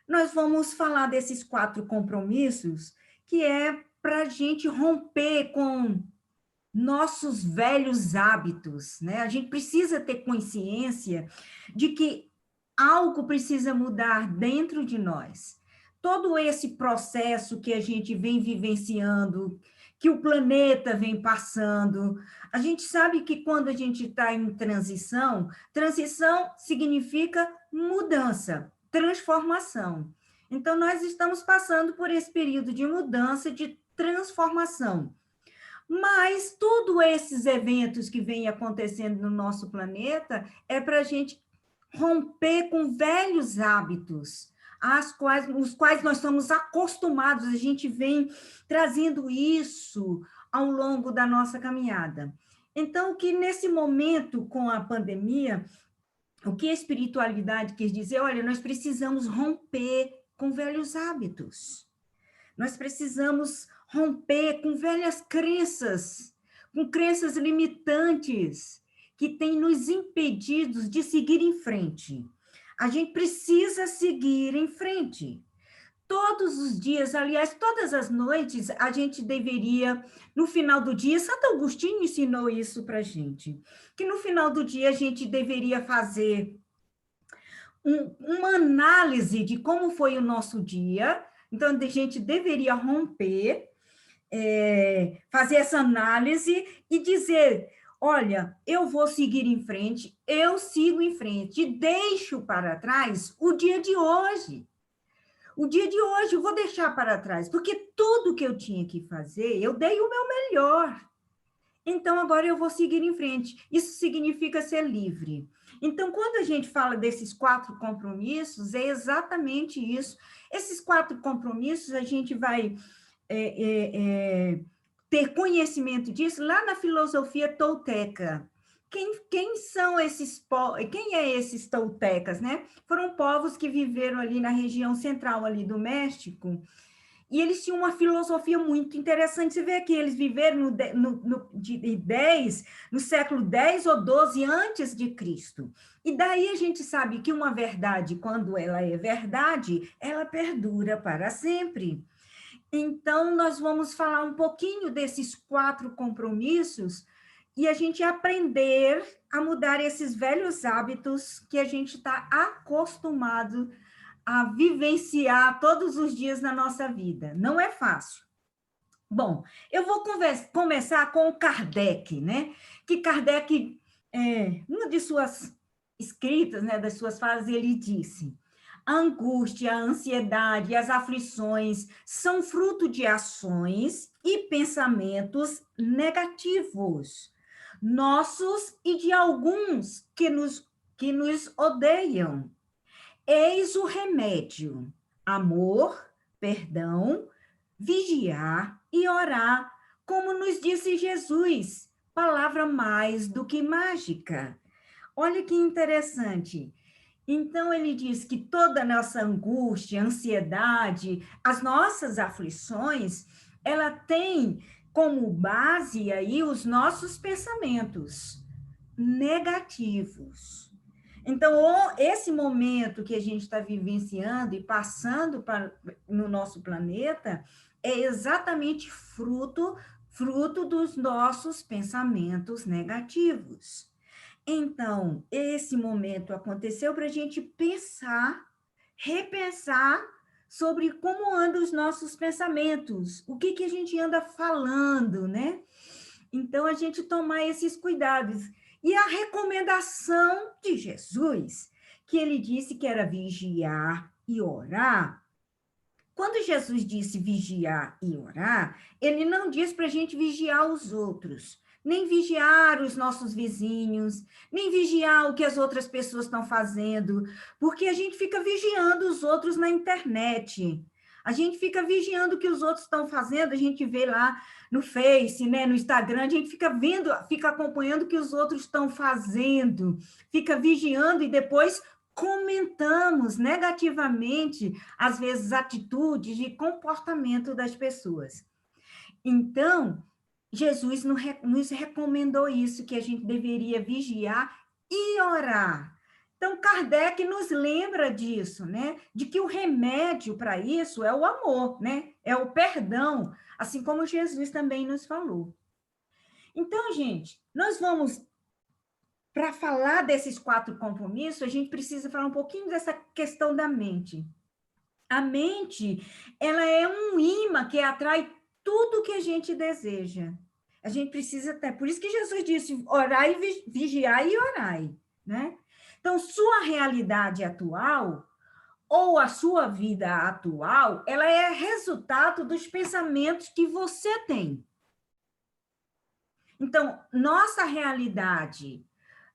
nós vamos falar desses 4 compromissos, que é para a gente romper com nossos velhos hábitos, né? A gente precisa ter consciência de que algo precisa mudar dentro de nós. Todo esse processo que a gente vem vivenciando, que o planeta vem passando, a gente sabe que quando a gente está em transição, transição significa mudança, transformação. Então, nós estamos passando por esse período de mudança, de transformação. Mas todos esses eventos que vêm acontecendo no nosso planeta é para a gente romper com velhos hábitos, os quais nós estamos acostumados, a gente vem trazendo isso ao longo da nossa caminhada. Então, que nesse momento com a pandemia, o que a espiritualidade quis dizer? Olha, nós precisamos romper com velhos hábitos. Nós precisamos romper com velhas crenças, com crenças limitantes, que têm nos impedido de seguir em frente. A gente precisa seguir em frente. Todos os dias, aliás, todas as noites, a gente deveria, no final do dia, Santo Agostinho ensinou isso para a gente, que no final do dia a gente deveria fazer uma análise de como foi o nosso dia. Então, a gente deveria romper, fazer essa análise e dizer, olha, eu vou seguir em frente, eu sigo em frente, e deixo para trás o dia de hoje. O dia de hoje eu vou deixar para trás, porque tudo que eu tinha que fazer, eu dei o meu melhor. Então, agora eu vou seguir em frente. Isso significa ser livre. Então, quando a gente fala desses 4 compromissos, é exatamente isso. Esses 4 compromissos, a gente vai ter conhecimento disso lá na filosofia tolteca. Quem são esses quem é esses toltecas, né? Foram povos que viveram ali na região central ali do México, e eles tinham uma filosofia muito interessante. Você vê que eles viveram no século 10 ou 12 antes de Cristo. E daí a gente sabe que uma verdade, quando ela é verdade, ela perdura para sempre. Então, nós vamos falar um pouquinho desses 4 compromissos e a gente aprender a mudar esses velhos hábitos que a gente está acostumado a vivenciar todos os dias na nossa vida. Não é fácil. Bom, eu vou começar com o Kardec, né? Que Kardec, numa de suas escritas, né, das suas falas, ele disse: a angústia, a ansiedade e as aflições são fruto de ações e pensamentos negativos, nossos e de alguns que nos odeiam. Eis o remédio: amor, perdão, vigiar e orar, como nos disse Jesus, palavra mais do que mágica. Olha que interessante. Então, ele diz que toda a nossa angústia, ansiedade, as nossas aflições, ela tem como base aí os nossos pensamentos negativos. Então, esse momento que a gente está vivenciando e passando no nosso planeta é exatamente fruto dos nossos pensamentos negativos. Então, esse momento aconteceu para a gente pensar, repensar sobre como andam os nossos pensamentos, o que a gente anda falando, né? Então, a gente tomar esses cuidados. E a recomendação de Jesus, que ele disse que era vigiar e orar. Quando Jesus disse vigiar e orar, ele não diz para a gente vigiar os outros, nem vigiar os nossos vizinhos, nem vigiar o que as outras pessoas estão fazendo, porque a gente fica vigiando os outros na internet. A gente fica vigiando o que os outros estão fazendo, a gente vê lá no Face, né, no Instagram, a gente fica vendo, fica acompanhando o que os outros estão fazendo, fica vigiando e depois comentamos negativamente, às vezes, atitudes e comportamento das pessoas. Então, Jesus nos recomendou isso, que a gente deveria vigiar e orar. Então, Kardec nos lembra disso, né? De que o remédio para isso é o amor, né? É o perdão, assim como Jesus também nos falou. Então, gente, nós vamos, para falar desses 4 compromissos, a gente precisa falar um pouquinho dessa questão da mente. A mente, ela é um imã que atrai tudo que a gente deseja. A gente precisa ter, por isso que Jesus disse, orai, vigiai e orai, né? Então, sua realidade atual ou a sua vida atual, ela é resultado dos pensamentos que você tem. Então, nossa realidade,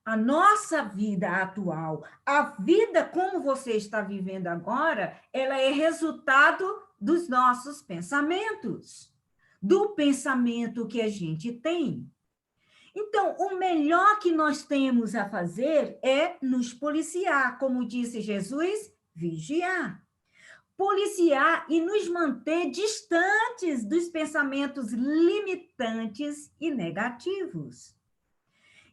a nossa vida atual, a vida como você está vivendo agora, ela é resultado dos nossos pensamentos, do pensamento que a gente tem. Então, o melhor que nós temos a fazer é nos policiar, como disse Jesus, vigiar. Policiar e nos manter distantes dos pensamentos limitantes e negativos.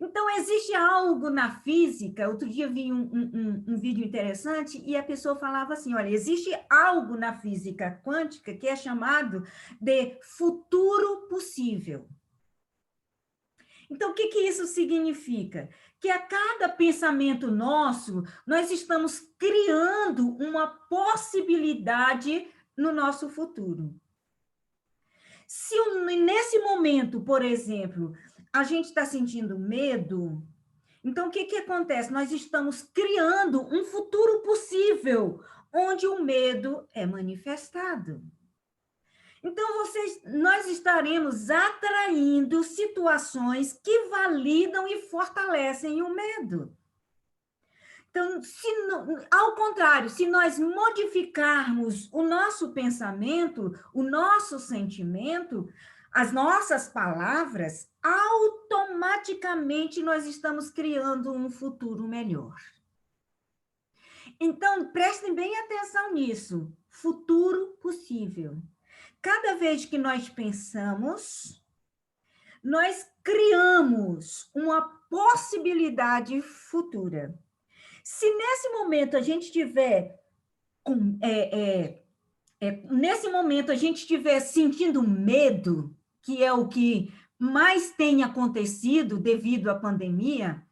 Então, existe algo na física. Outro dia eu vi um vídeo interessante e a pessoa falava assim: olha, existe algo na física quântica que é chamado de futuro possível. Então, o que isso significa? Que a cada pensamento nosso, nós estamos criando uma possibilidade no nosso futuro. Se nesse momento, por exemplo, a gente está sentindo medo, então o que acontece? Nós estamos criando um futuro possível, onde o medo é manifestado. Então, nós estaremos atraindo situações que validam e fortalecem o medo. Então, ao contrário, se nós modificarmos o nosso pensamento, o nosso sentimento, as nossas palavras, automaticamente nós estamos criando um futuro melhor. Então, prestem bem atenção nisso. Futuro possível. Cada vez que nós pensamos, nós criamos uma possibilidade futura. Se nesse momento a gente tiver nesse momento a gente estiver sentindo medo, que é o que mais tem acontecido devido à pandemia,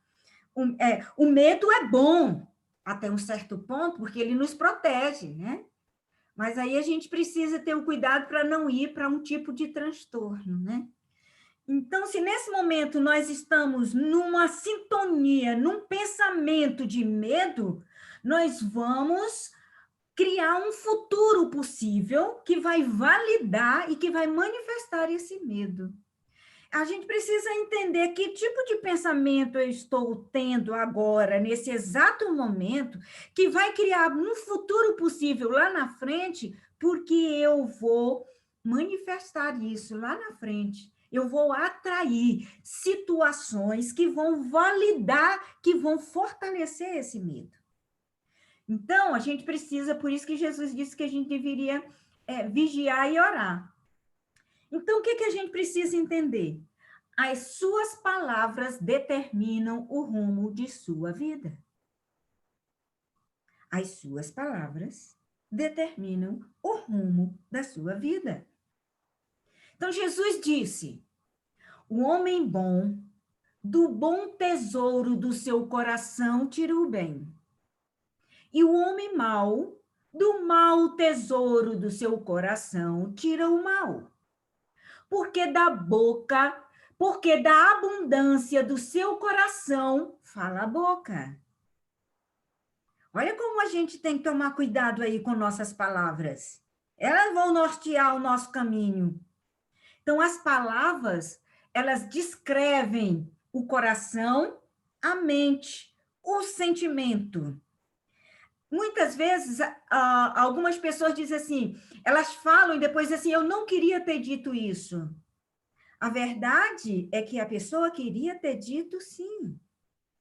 o medo é bom até um certo ponto, porque ele nos protege, né? Mas aí a gente precisa ter o cuidado para não ir para um tipo de transtorno, né? Então, se nesse momento nós estamos numa sintonia, num pensamento de medo, nós vamos criar um futuro possível que vai validar e que vai manifestar esse medo. A gente precisa entender que tipo de pensamento eu estou tendo agora, nesse exato momento, que vai criar um futuro possível lá na frente, porque eu vou manifestar isso lá na frente. Eu vou atrair situações que vão validar, que vão fortalecer esse medo. Então, a gente precisa, por isso que Jesus disse que a gente deveria vigiar e orar. Então, o que a gente precisa entender? As suas palavras determinam o rumo de sua vida. As suas palavras determinam o rumo da sua vida. Então, Jesus disse: o homem bom, do bom tesouro do seu coração, tira o bem. E o homem mau, do mau tesouro do seu coração, tira o mal. Porque da abundância do seu coração, fala a boca. Olha como a gente tem que tomar cuidado aí com nossas palavras. Elas vão nortear o nosso caminho. Então, as palavras, elas descrevem o coração, a mente, o sentimento. Muitas vezes, algumas pessoas dizem assim, elas falam e depois dizem assim, eu não queria ter dito isso. A verdade é que a pessoa queria ter dito sim,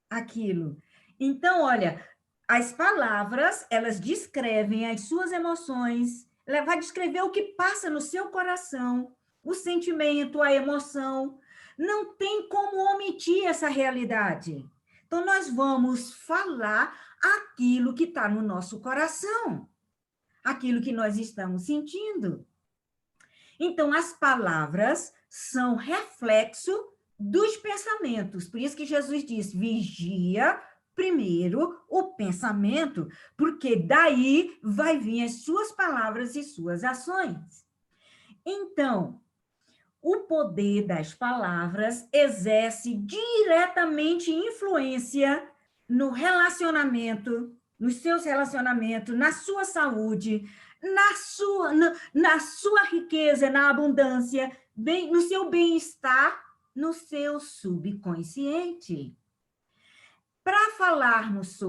aquilo. Então, olha, as palavras, elas descrevem as suas emoções, ela vai descrever o que passa no seu coração, o sentimento, a emoção. Não tem como omitir essa realidade. Então, nós vamos falar aquilo que está no nosso coração, aquilo que nós estamos sentindo. Então, as palavras são reflexo dos pensamentos. Por isso que Jesus diz: vigia primeiro o pensamento, porque daí vai vir as suas palavras e suas ações. Então, o poder das palavras exerce diretamente influência no relacionamento, nos seus relacionamentos, na sua saúde, na sua riqueza, na abundância, no seu bem-estar, no seu subconsciente. Para falarmos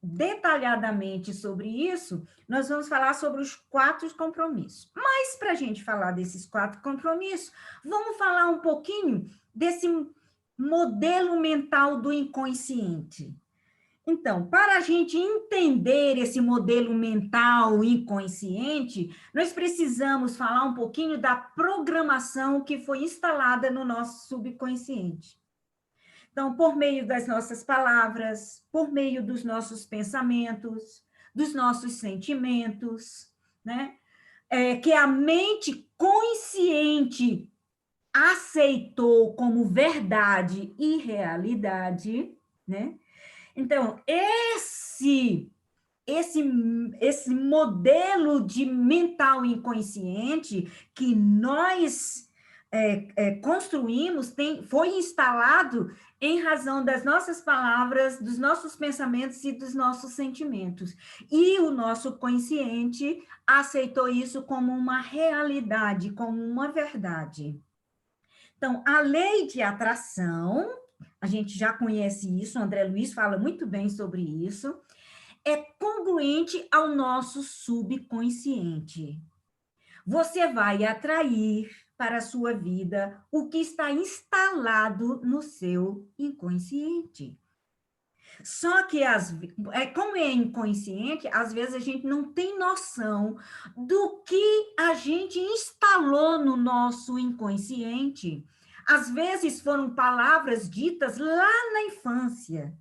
detalhadamente sobre isso, nós vamos falar sobre os 4 compromissos. Mas, para a gente falar desses 4 compromissos, vamos falar um pouquinho desse modelo mental do inconsciente. Então, para a gente entender esse modelo mental inconsciente, nós precisamos falar um pouquinho da programação que foi instalada no nosso subconsciente. Então, por meio das nossas palavras, por meio dos nossos pensamentos, dos nossos sentimentos, né? Que a mente consciente aceitou como verdade e realidade, né? Então, esse modelo de mental inconsciente que nós construímos foi instalado em razão das nossas palavras, dos nossos pensamentos e dos nossos sentimentos. E o nosso consciente aceitou isso como uma realidade, como uma verdade. Então, a lei de atração, a gente já conhece isso, o André Luiz fala muito bem sobre isso, é congruente ao nosso subconsciente. Você vai atrair para a sua vida o que está instalado no seu inconsciente. Só que, como é inconsciente, às vezes a gente não tem noção do que a gente instalou no nosso inconsciente. Às vezes foram palavras ditas lá na infância.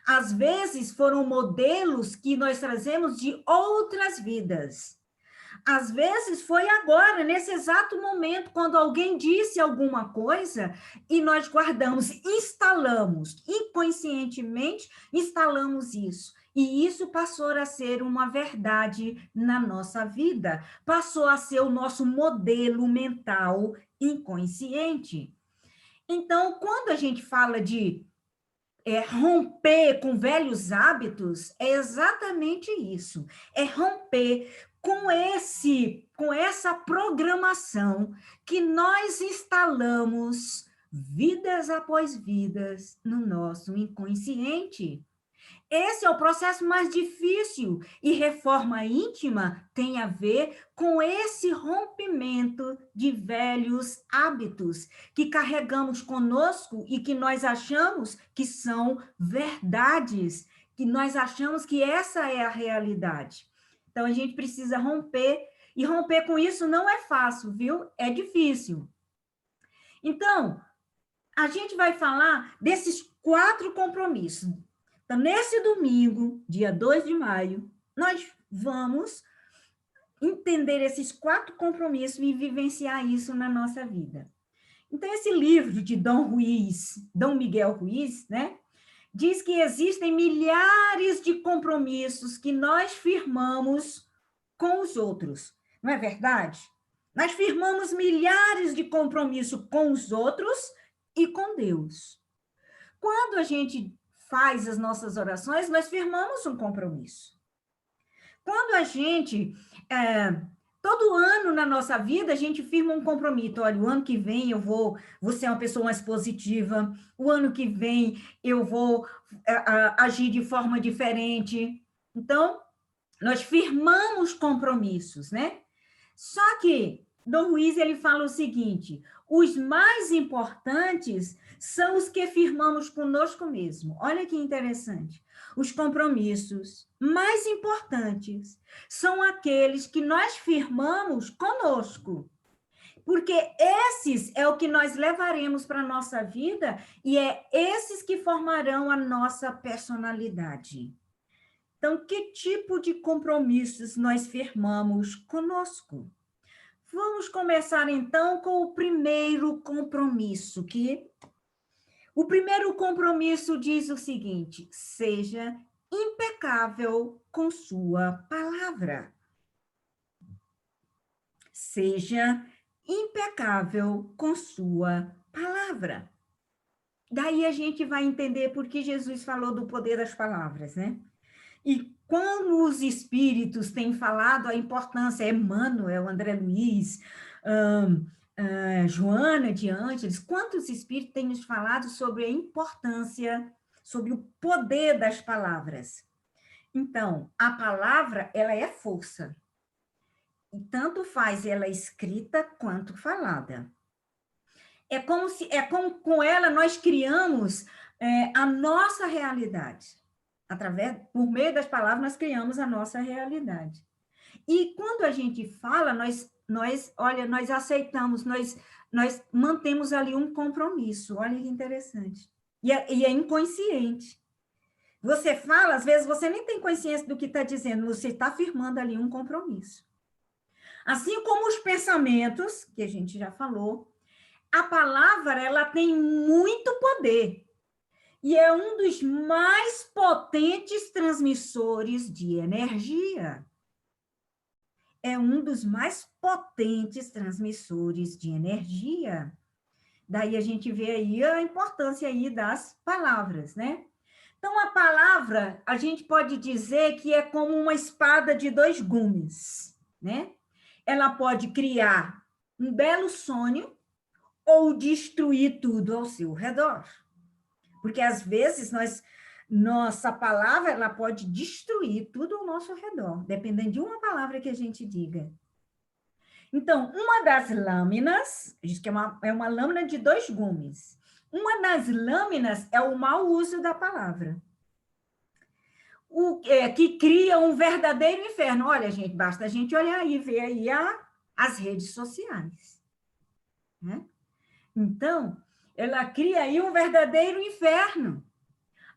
Às vezes foram modelos que nós trazemos de outras vidas. Às vezes foi agora, nesse exato momento, quando alguém disse alguma coisa e nós guardamos, instalamos, inconscientemente, instalamos isso. E isso passou a ser uma verdade na nossa vida, passou a ser o nosso modelo mental inconsciente. Então, quando a gente fala de romper com velhos hábitos, é exatamente isso. É romper com essa programação que nós instalamos vidas após vidas no nosso inconsciente. Esse é o processo mais difícil e reforma íntima tem a ver com esse rompimento de velhos hábitos que carregamos conosco e que nós achamos que são verdades, que nós achamos que essa é a realidade. Então, a gente precisa romper, e romper com isso não é fácil, viu? É difícil. Então, a gente vai falar desses 4 compromissos. Então, nesse domingo, dia 2 de maio, nós vamos entender esses 4 compromissos e vivenciar isso na nossa vida. Então, esse livro de Dom Miguel Ruiz, né, diz que existem milhares de compromissos que nós firmamos com os outros. Não é verdade? Nós firmamos milhares de compromissos com os outros e com Deus. Quando a gente faz as nossas orações, nós firmamos um compromisso. Quando a gente, todo ano na nossa vida, a gente firma um compromisso. Olha, o ano que vem eu vou ser uma pessoa mais positiva, o ano que vem eu vou agir de forma diferente. Então, nós firmamos compromissos, né? Só que Dom Ruiz, ele fala o seguinte: os mais importantes são os que firmamos conosco mesmo. Olha que interessante. Os compromissos mais importantes são aqueles que nós firmamos conosco. Porque esses é o que nós levaremos para a nossa vida e é esses que formarão a nossa personalidade. Então, que tipo de compromissos nós firmamos conosco? Vamos começar, então, com o primeiro compromisso, que o primeiro compromisso diz o seguinte: seja impecável com sua palavra. Seja impecável com sua palavra. Daí a gente vai entender por que Jesus falou do poder das palavras, né? E como os espíritos têm falado a importância, Emmanuel, André Luiz, Joana de Ângeles, quantos espíritos têm nos falado sobre a importância, sobre o poder das palavras. Então, a palavra, ela é força. E tanto faz ela escrita quanto falada. É como com ela nós criamos a nossa realidade. Por meio das palavras, nós criamos a nossa realidade. E quando a gente fala, nós aceitamos, nós mantemos ali um compromisso. Olha que interessante. E é inconsciente. Você fala, às vezes você nem tem consciência do que está dizendo, você está firmando ali um compromisso. Assim como os pensamentos, que a gente já falou, a palavra, ela tem muito poder e é um dos mais potentes transmissores de energia. É um dos mais potentes transmissores de energia. Daí a gente vê aí a importância aí das palavras, né? Então, a palavra, a gente pode dizer que é como uma espada de dois gumes, né? Ela pode criar um belo sonho ou destruir tudo ao seu redor. Porque, às vezes, nossa palavra ela pode destruir tudo ao nosso redor, dependendo de uma palavra que a gente diga. Então, uma das lâminas, diz que é uma lâmina de dois gumes. Uma das lâminas é o mau uso da palavra. Que cria um verdadeiro inferno. Olha, gente, basta a gente olhar e ver aí as redes sociais. Né? Então, ela cria aí um verdadeiro inferno.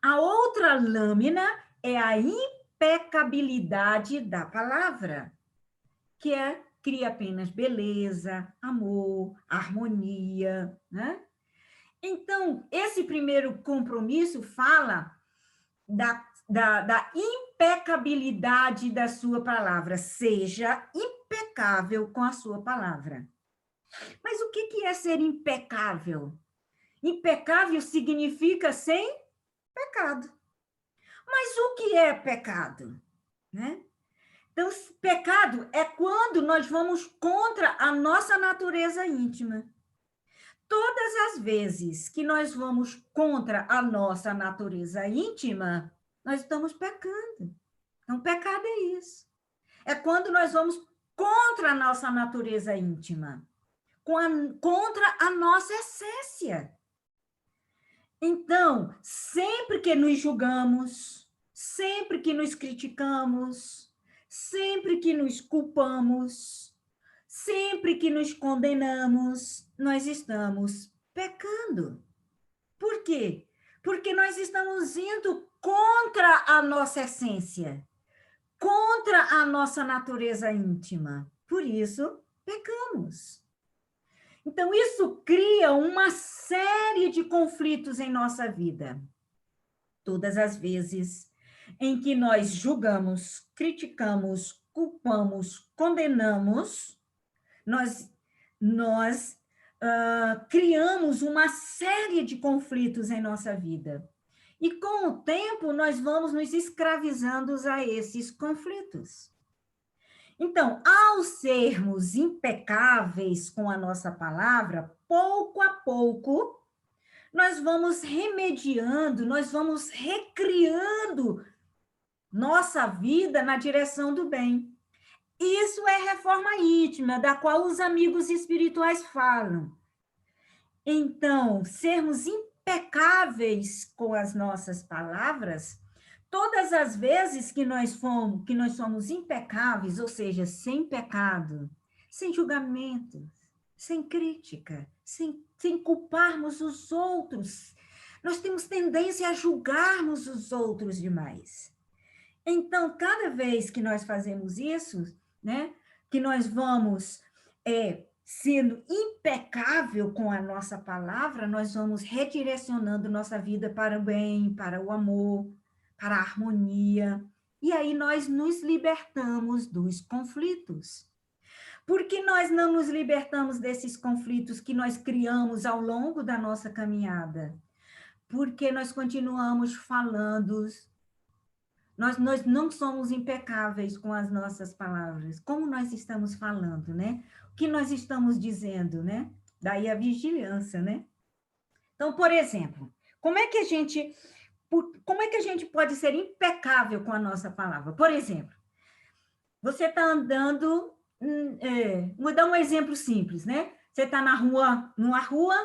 A outra lâmina é a impecabilidade da palavra, que cria apenas beleza, amor, harmonia, né? Então, esse primeiro compromisso fala da impecabilidade da sua palavra. Seja impecável com a sua palavra. Mas o que é ser impecável? Impecável significa sem pecado. Mas o que é pecado? Né? Então, pecado é quando nós vamos contra a nossa natureza íntima. Todas as vezes que nós vamos contra a nossa natureza íntima, nós estamos pecando. Então, pecado é isso. É quando nós vamos contra a nossa natureza íntima, contra a nossa essência. Então, sempre que nos julgamos, sempre que nos criticamos, sempre que nos culpamos, sempre que nos condenamos, nós estamos pecando. Por quê? Porque nós estamos indo contra a nossa essência, contra a nossa natureza íntima. Por isso, pecamos. Então, isso cria uma série de conflitos em nossa vida. Todas as vezes em que nós julgamos, criticamos, culpamos, condenamos, nós criamos uma série de conflitos em nossa vida. E, com o tempo, nós vamos nos escravizando a esses conflitos. Então, ao sermos impecáveis com a nossa palavra, pouco a pouco, nós vamos remediando, nós vamos recriando nossa vida na direção do bem. Isso é reforma íntima, da qual os amigos espirituais falam. Então, sermos impecáveis com as nossas palavras, todas as vezes que nós somos impecáveis, ou seja, sem pecado, sem julgamento, sem crítica, sem culparmos os outros, nós temos tendência a julgarmos os outros demais. Então, cada vez que nós fazemos isso, né, que nós vamos sendo impecável com a nossa palavra, nós vamos redirecionando nossa vida para o bem, para o amor, para a harmonia. E aí nós nos libertamos dos conflitos. Por que nós não nos libertamos desses conflitos que nós criamos ao longo da nossa caminhada? Porque nós continuamos falando, nós não somos impecáveis com as nossas palavras. Como nós estamos falando, né? O que nós estamos dizendo, né? Daí a vigilância, né? Então, por exemplo, como é que a gente pode ser impecável com a nossa palavra? Por exemplo, você está andando, vou dar um exemplo simples, né? Você está numa rua,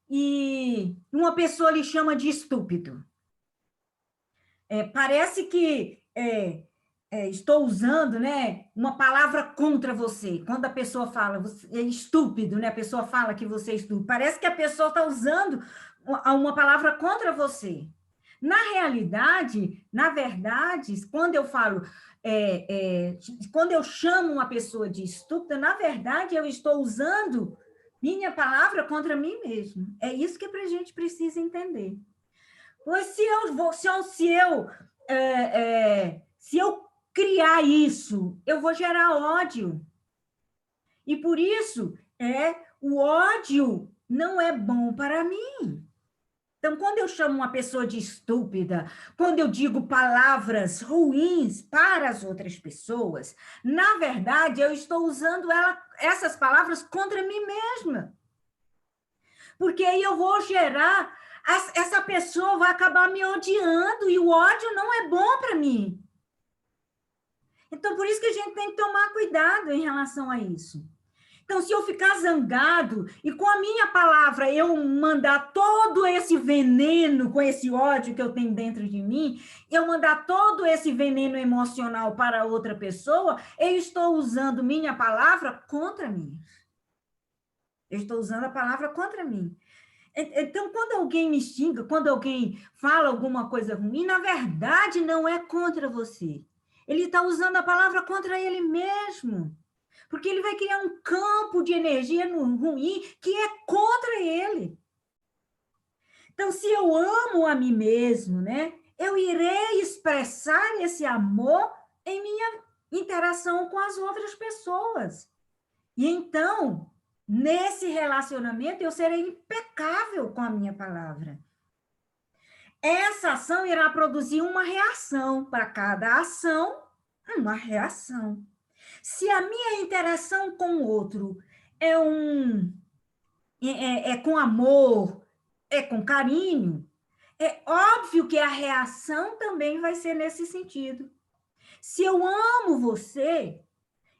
e uma pessoa lhe chama de estúpido. Parece que estou usando, né, uma palavra contra você. Quando a pessoa fala, você é estúpido, né? A pessoa fala que você é estúpido. Parece que a pessoa está usando uma palavra contra você. Na realidade, na verdade, quando eu falo, quando eu chamo uma pessoa de estúpida, na verdade, eu estou usando minha palavra contra mim mesmo. É isso que a gente precisa entender. Pois se eu criar isso, eu vou gerar ódio. E por isso, o ódio não é bom para mim. Então, quando eu chamo uma pessoa de estúpida, quando eu digo palavras ruins para as outras pessoas, na verdade, eu estou usando essas palavras contra mim mesma. Porque aí eu vou gerar, essa pessoa vai acabar me odiando, e o ódio não é bom para mim. Então, por isso que a gente tem que tomar cuidado em relação a isso. Então, se eu ficar zangado e com a minha palavra eu mandar todo esse veneno, com esse ódio que eu tenho dentro de mim, eu mandar todo esse veneno emocional para outra pessoa, eu estou usando minha palavra contra mim. Eu estou usando a palavra contra mim. Então, quando alguém me xinga, quando alguém fala alguma coisa ruim, na verdade não é contra você. Ele está usando a palavra contra ele mesmo. Porque ele vai criar um campo de energia ruim que é contra ele. Então, se eu amo a mim mesmo, né, eu irei expressar esse amor em minha interação com as outras pessoas. E então, nesse relacionamento, eu serei impecável com a minha palavra. Essa ação irá produzir uma reação. Para cada ação, uma reação. Se a minha interação com o outro é com amor, é com carinho, é óbvio que a reação também vai ser nesse sentido. Se eu amo você,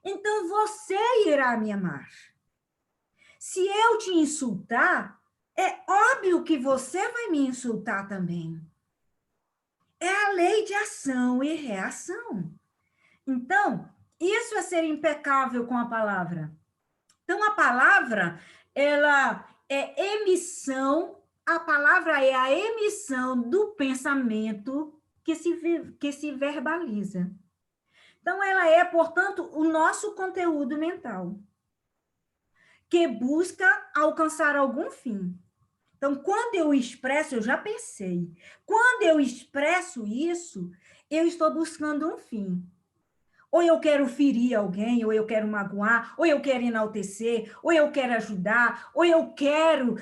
então você irá me amar. Se eu te insultar, é óbvio que você vai me insultar também. É a lei de ação e reação. Então, isso é ser impecável com a palavra. Então, a palavra, ela é emissão, a palavra é a emissão do pensamento que se verbaliza. Então, ela é, portanto, o nosso conteúdo mental, que busca alcançar algum fim. Então, quando eu expresso, eu já pensei, quando eu expresso isso, eu estou buscando um fim. Ou eu quero ferir alguém, ou eu quero magoar, ou eu quero enaltecer, ou eu quero ajudar, ou eu quero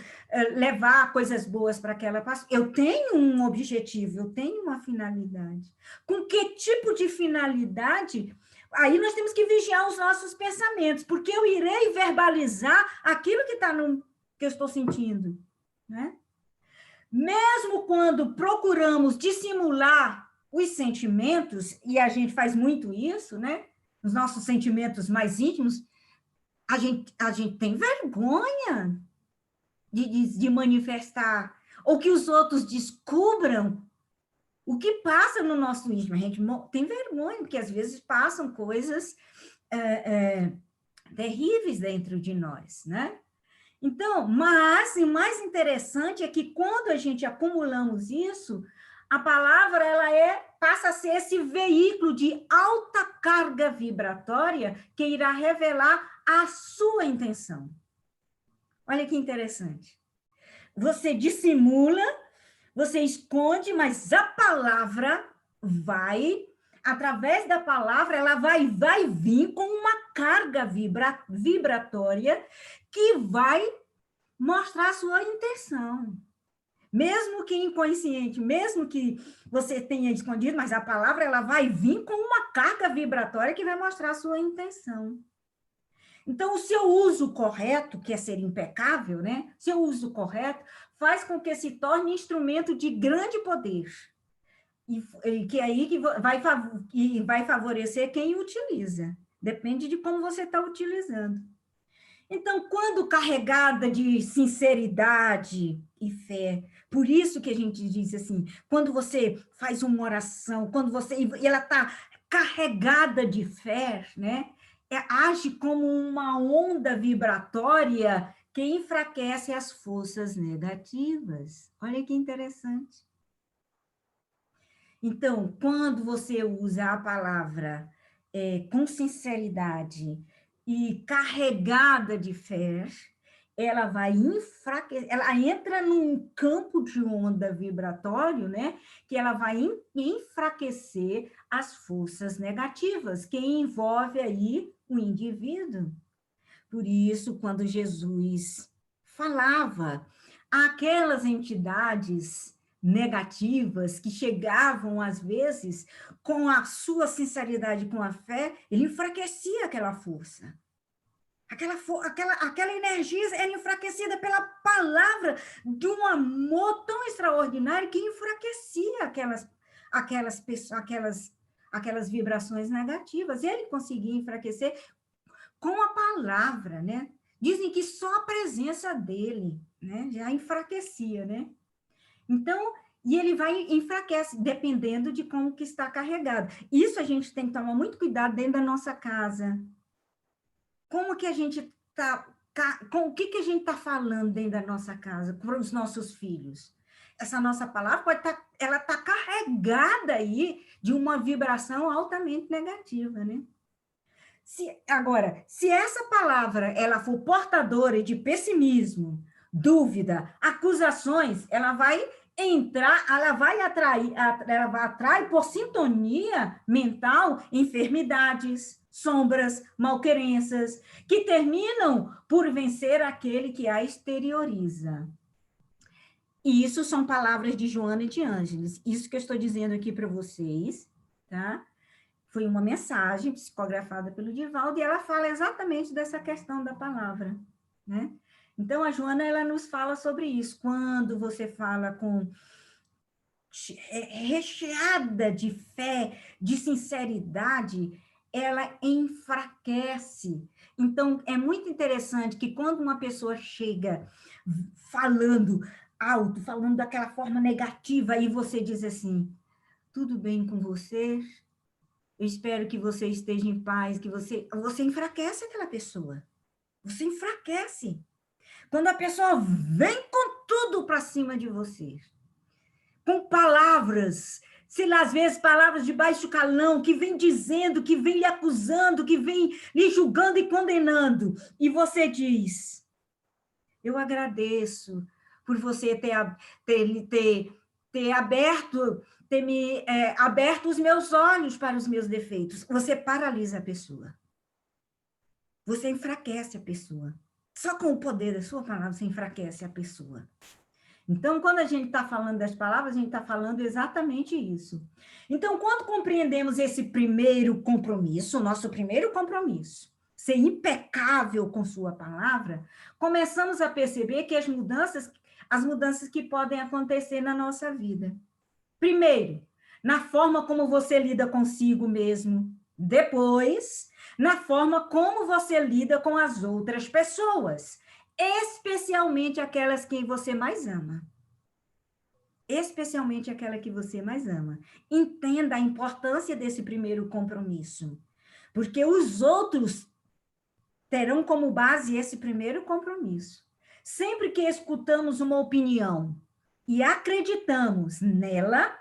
levar coisas boas para aquela pessoa. Eu tenho um objetivo, eu tenho uma finalidade. Com que tipo de finalidade? Aí nós temos que vigiar os nossos pensamentos, porque eu irei verbalizar aquilo que que eu estou sentindo, né? Mesmo quando procuramos dissimular os sentimentos, e a gente faz muito isso, né? Os nossos sentimentos mais íntimos, a gente tem vergonha de manifestar, ou que os outros descubram o que passa no nosso íntimo. A gente tem vergonha, porque às vezes passam coisas terríveis dentro de nós, né? Então, mas o mais interessante é que quando a gente acumulamos isso, a palavra ela é passa a ser esse veículo de alta carga vibratória que irá revelar a sua intenção. Olha que interessante. Você dissimula, você esconde, mas a palavra vai, através da palavra, ela vai vir com uma carga vibratória que vai mostrar a sua intenção. Mesmo que inconsciente, mesmo que você tenha escondido, mas a palavra ela vai vir com uma carga vibratória que vai mostrar a sua intenção. Então, o seu uso correto, que é ser impecável, né? Seu uso correto faz com que se torne instrumento de grande poder. E que aí que vai favorecer quem utiliza. Depende de como você está utilizando. Então, quando carregada de sinceridade e fé, por isso que a gente diz assim, quando você faz uma oração, e ela está carregada de fé, né? Age como uma onda vibratória que enfraquece as forças negativas. Olha que interessante. Então, quando você usa a palavra com sinceridade e carregada de fé, ela vai enfraquecer, ela entra num campo de onda vibratório, né? Que ela vai enfraquecer as forças negativas, que envolve aí o indivíduo. Por isso, quando Jesus falava aquelas entidades negativas que chegavam, às vezes, com a sua sinceridade, com a fé, ele enfraquecia aquela força. Aquela energia era enfraquecida pela palavra de um amor tão extraordinário que enfraquecia aquelas vibrações negativas. Ele conseguia enfraquecer com a palavra, né? Dizem que só a presença dele, né, já enfraquecia, né? Então, e ele vai enfraquece, dependendo de como que está carregado. Isso a gente tem que tomar muito cuidado dentro da nossa casa. Como que a gente está, com o que a gente está falando dentro da nossa casa para os nossos filhos? Essa nossa palavra pode estar, ela está carregada aí de uma vibração altamente negativa, né? Se essa palavra ela for portadora de pessimismo, dúvida, acusações, ela vai entrar, ela vai atrair por sintonia mental enfermidades, sombras, malquerenças, que terminam por vencer aquele que a exterioriza. E isso são palavras de Joana de Ângeles. Isso que eu estou dizendo aqui para vocês, tá? Foi uma mensagem psicografada pelo Divaldo e ela fala exatamente dessa questão da palavra, né? Então, a Joana, ela nos fala sobre isso. Quando você fala recheada de fé, de sinceridade, ela enfraquece. Então, é muito interessante que quando uma pessoa chega falando alto, falando daquela forma negativa, e você diz assim, tudo bem com você? Eu espero que você esteja em paz, que você enfraquece aquela pessoa. Você enfraquece. Quando a pessoa vem com tudo para cima de você, com palavras, sei lá, às vezes palavras de baixo calão, que vem dizendo, que vem lhe acusando, que vem lhe julgando e condenando, e você diz, eu agradeço por você ter aberto aberto os meus olhos para os meus defeitos. Você paralisa a pessoa. Você enfraquece a pessoa. Só com o poder da sua palavra, você enfraquece a pessoa. Então, quando a gente está falando das palavras, a gente está falando exatamente isso. Então, quando compreendemos esse primeiro compromisso, o nosso primeiro compromisso, ser impecável com sua palavra, começamos a perceber que as mudanças que podem acontecer na nossa vida. Primeiro, na forma como você lida consigo mesmo. Depois, na forma como você lida com as outras pessoas, especialmente aquelas que você mais ama. Especialmente aquela que você mais ama. Entenda a importância desse primeiro compromisso, porque os outros terão como base esse primeiro compromisso. Sempre que escutamos uma opinião e acreditamos nela,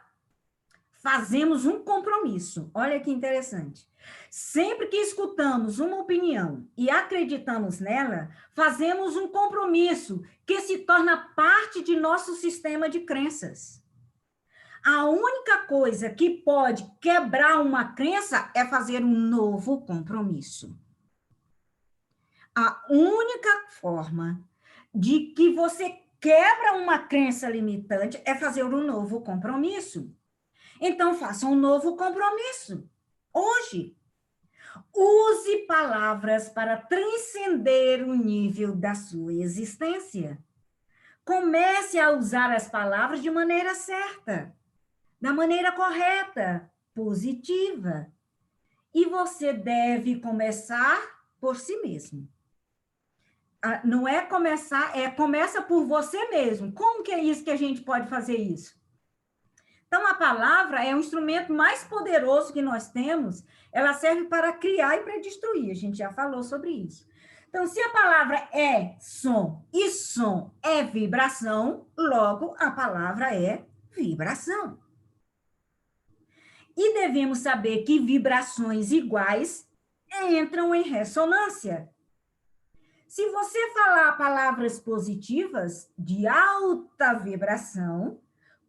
fazemos um compromisso. Olha que interessante. Sempre que escutamos uma opinião e acreditamos nela, fazemos um compromisso que se torna parte de nosso sistema de crenças. A única coisa que pode quebrar uma crença é fazer um novo compromisso. A única forma de que você quebra uma crença limitante é fazer um novo compromisso. Então, faça um novo compromisso. Hoje, use palavras para transcender o nível da sua existência. Comece a usar as palavras de maneira certa, da maneira correta, positiva. E você deve começar por si mesmo. Não é começar, começa por você mesmo. Como que é isso que a gente pode fazer isso? Então, a palavra é o instrumento mais poderoso que nós temos. Ela serve para criar e para destruir. A gente já falou sobre isso. Então, se a palavra é som e som é vibração, logo a palavra é vibração. E devemos saber que vibrações iguais entram em ressonância. Se você falar palavras positivas de alta vibração,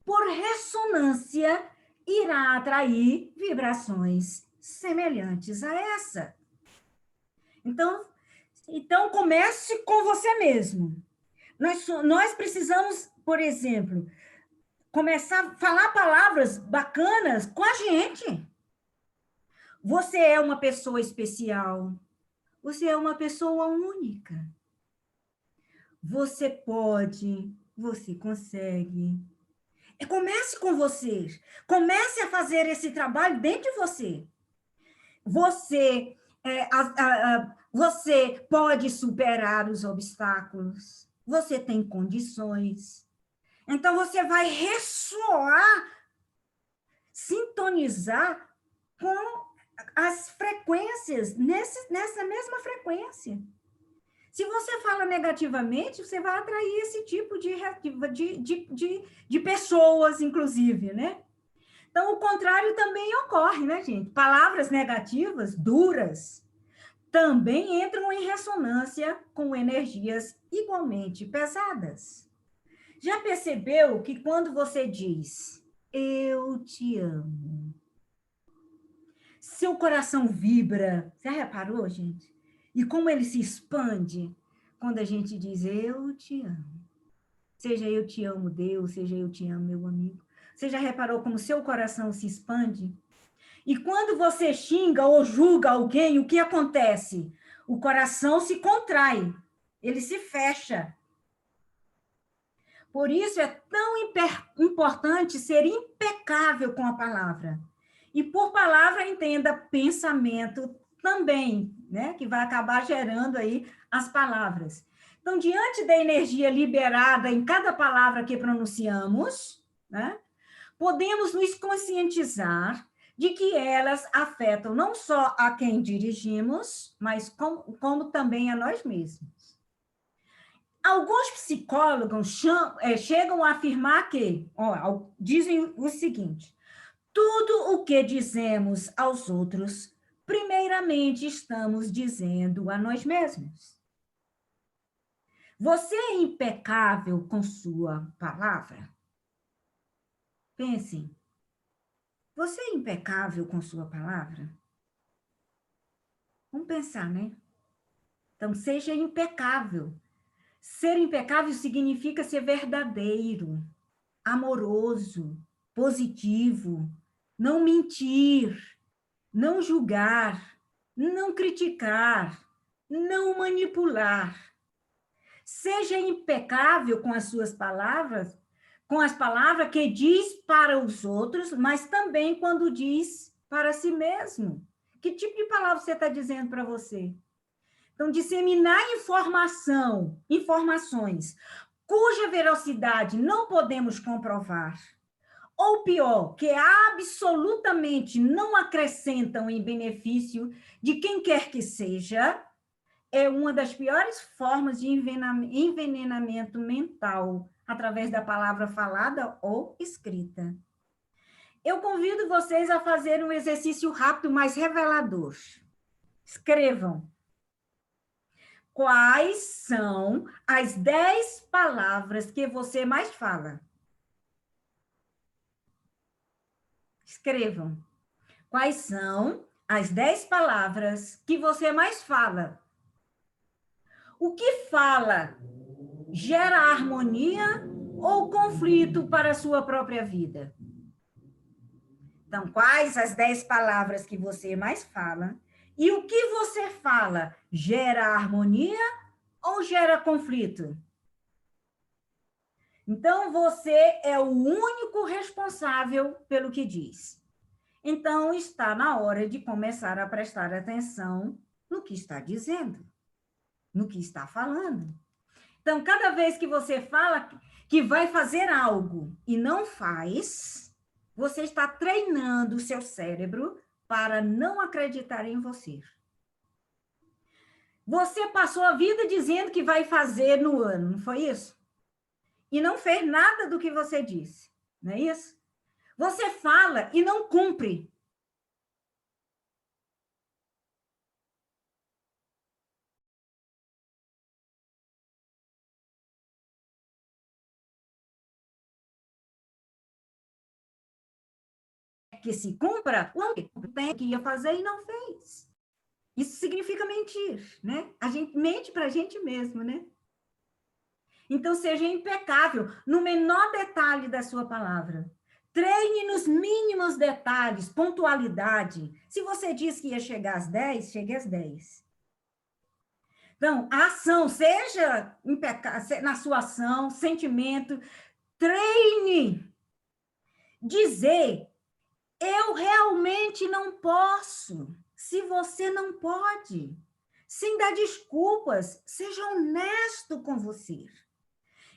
por ressonância, irá atrair vibrações semelhantes a essa. Então comece com você mesmo. Nós precisamos, por exemplo, começar a falar palavras bacanas com a gente. Você é uma pessoa especial. Você é uma pessoa única. Você pode, você consegue. Comece com você. Comece a fazer esse trabalho dentro de você. Você pode superar os obstáculos. Você tem condições. Então, você vai ressoar, sintonizar com as frequências, nessa mesma frequência. Se você fala negativamente, você vai atrair esse tipo de pessoas, inclusive, né? Então, o contrário também ocorre, né, gente? Palavras negativas, duras, também entram em ressonância com energias igualmente pesadas. Já percebeu que quando você diz, eu te amo, seu coração vibra? Já reparou, gente? E como ele se expande quando a gente diz, eu te amo. Seja eu te amo, Deus, seja eu te amo, meu amigo. Você já reparou como seu coração se expande? E quando você xinga ou julga alguém, o que acontece? O coração se contrai, ele se fecha. Por isso é tão importante ser impecável com a palavra. E por palavra, entenda pensamento também, né? Que vai acabar gerando aí as palavras. Então, diante da energia liberada em cada palavra que pronunciamos, né? Podemos nos conscientizar de que elas afetam não só a quem dirigimos, mas como também a nós mesmos. Alguns psicólogos chegam a afirmar que, dizem o seguinte, tudo o que dizemos aos outros, primeiramente estamos dizendo a nós mesmos. Você é impecável com sua palavra? Pensem. Você é impecável com sua palavra? Vamos pensar, né? Então, seja impecável. Ser impecável significa ser verdadeiro, amoroso, positivo, não mentir, não julgar, não criticar, não manipular. Seja impecável com as suas palavras, com as palavras que diz para os outros, mas também quando diz para si mesmo. Que tipo de palavra você está dizendo para você? Então, disseminar informações cuja veracidade não podemos comprovar, ou pior, que absolutamente não acrescentam em benefício de quem quer que seja, é uma das piores formas de envenenamento mental, através da palavra falada ou escrita. Eu convido vocês a fazer um exercício rápido, mas revelador. Escrevam. Quais são as 10 palavras que você mais fala? Escrevam. Quais são as 10 palavras que você mais fala? O que fala gera harmonia ou conflito para a sua própria vida? Então, quais as 10 palavras que você mais fala? E o que você fala gera harmonia ou gera conflito? Então, você é o único responsável pelo que diz. Então, está na hora de começar a prestar atenção no que está dizendo, no que está falando. Então, cada vez que você fala que vai fazer algo e não faz, você está treinando o seu cérebro para não acreditar em você. Você passou a vida dizendo que vai fazer no ano, não foi isso? E não fez nada do que você disse, não é isso? Você fala e não cumpre. Que se cumpra, tem que ia fazer e não fez. Isso significa mentir, né? A gente mente para a gente mesmo, né? Então, seja impecável no menor detalhe da sua palavra. Treine nos mínimos detalhes, pontualidade. Se você diz que ia chegar às 10, chegue às 10. Então, a ação, seja impecável na sua ação, sentimento, treine. Dizer, eu realmente não posso. Se você não pode, sem dar desculpas, seja honesto com você.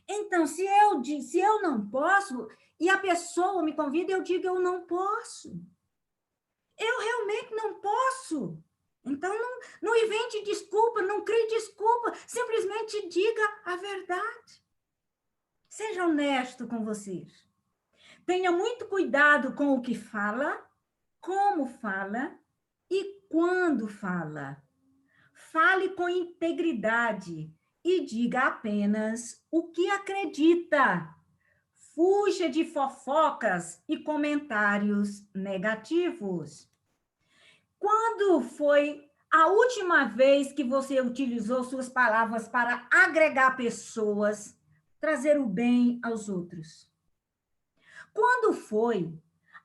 Então, se eu não posso, e a pessoa me convida, eu digo, eu não posso. Eu realmente não posso. Então, não invente desculpa, não crie desculpa, simplesmente diga a verdade. Seja honesto com você. Tenha muito cuidado com o que fala, como fala e quando fala. Fale com integridade e diga apenas o que acredita. Fuja de fofocas e comentários negativos. Quando foi a última vez que você utilizou suas palavras para agregar pessoas, trazer o bem aos outros? Quando foi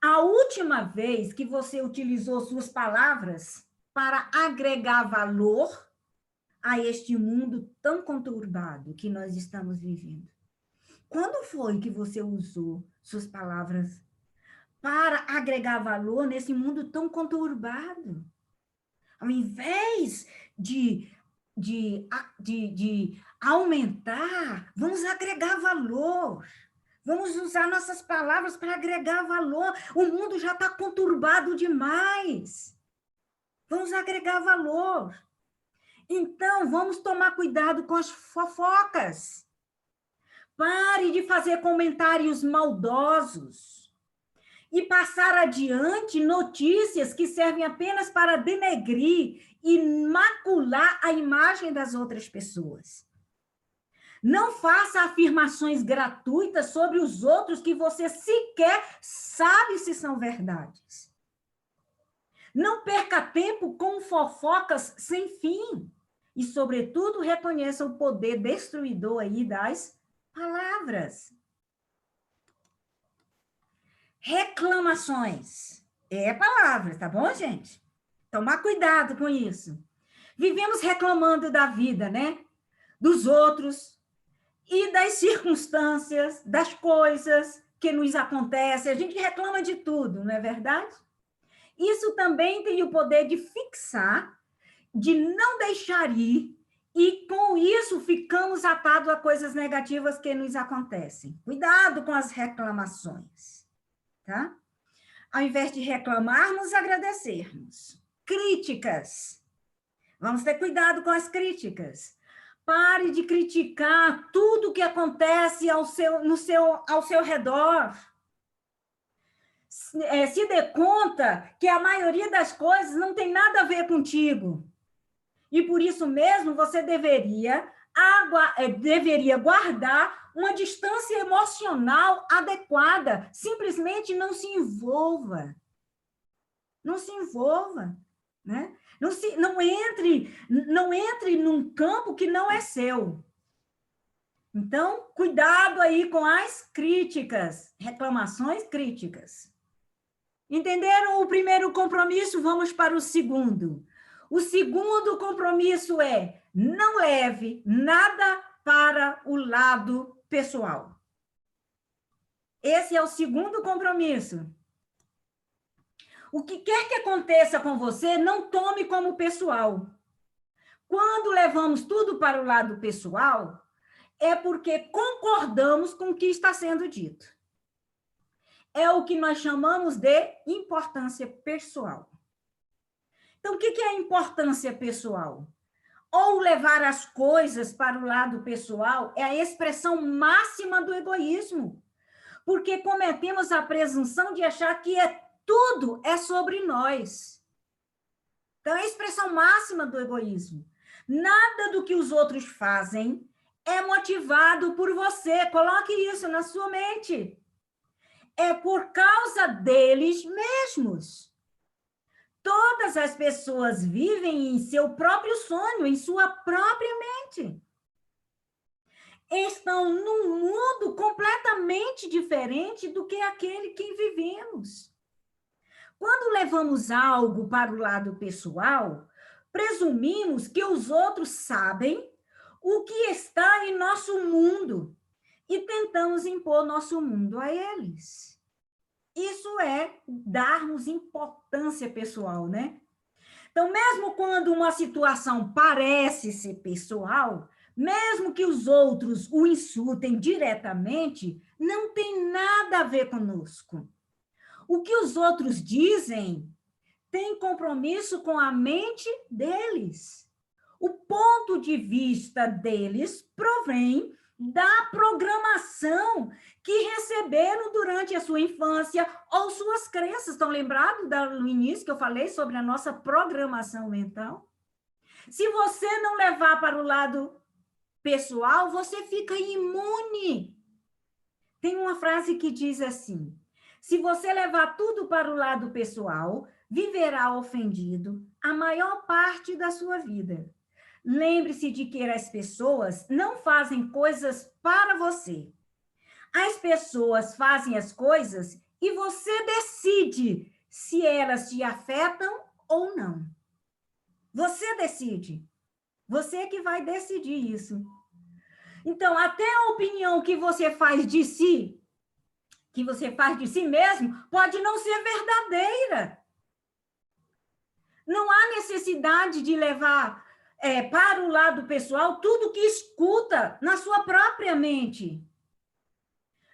a última vez que você utilizou suas palavras para agregar valor a este mundo tão conturbado que nós estamos vivendo? Quando foi que você usou suas palavras para agregar valor nesse mundo tão conturbado? Ao invés de aumentar, vamos agregar valor. Vamos usar nossas palavras para agregar valor. O mundo já está conturbado demais. Vamos agregar valor. Então, vamos tomar cuidado com as fofocas. Pare de fazer comentários maldosos e passar adiante notícias que servem apenas para denegrir e macular a imagem das outras pessoas. Não faça afirmações gratuitas sobre os outros que você sequer sabe se são verdades. Não perca tempo com fofocas sem fim. E, sobretudo, reconheça o poder destruidor aí das palavras. Reclamações. É palavra, tá bom, gente? Tomar cuidado com isso. Vivemos reclamando da vida, né? Dos outros e das circunstâncias, das coisas que nos acontecem. A gente reclama de tudo, não é verdade? Isso também tem o poder de fixar, de não deixar ir, e com isso ficamos atados a coisas negativas que nos acontecem. Cuidado com as reclamações, tá? Ao invés de reclamarmos, agradecermos. Críticas. Vamos ter cuidado com as críticas. Pare de criticar tudo que acontece ao seu redor. se dê conta que a maioria das coisas não tem nada a ver contigo. E por isso mesmo você deveria guardar uma distância emocional adequada. Simplesmente não se envolva. Não se envolva, né? Não entre num campo que não é seu. Então, cuidado aí com as críticas, reclamações críticas. Entenderam o primeiro compromisso? Vamos para o segundo. O segundo compromisso é: não leve nada para o lado pessoal. Esse é o segundo compromisso. O que quer que aconteça com você, não tome como pessoal. Quando levamos tudo para o lado pessoal, é porque concordamos com o que está sendo dito. É o que nós chamamos de importância pessoal. Então, o que é importância pessoal? Ou levar as coisas para o lado pessoal é a expressão máxima do egoísmo, porque cometemos a presunção de achar que tudo é sobre nós. Então, é a expressão máxima do egoísmo. Nada do que os outros fazem é motivado por você. Coloque isso na sua mente. É por causa deles mesmos. Todas as pessoas vivem em seu próprio sonho, em sua própria mente. Estão num mundo completamente diferente do que aquele que vivemos. Quando levamos algo para o lado pessoal, presumimos que os outros sabem o que está em nosso mundo e tentamos impor nosso mundo a eles. Isso é darmos importância pessoal, né? Então, mesmo quando uma situação parece ser pessoal, mesmo que os outros o insultem diretamente, não tem nada a ver conosco. O que os outros dizem tem compromisso com a mente deles. O ponto de vista deles provém da programação que receberam durante a sua infância ou suas crenças. Estão lembrados no início que eu falei sobre a nossa programação mental? Se você não levar para o lado pessoal, você fica imune. Tem uma frase que diz assim: se você levar tudo para o lado pessoal, viverá ofendido a maior parte da sua vida. Lembre-se de que as pessoas não fazem coisas para você. As pessoas fazem as coisas e você decide se elas te afetam ou não. Você decide. Você que vai decidir isso. Então, até a opinião que você faz de si, mesmo, pode não ser verdadeira. Não há necessidade de levar para o lado pessoal tudo que escuta na sua própria mente.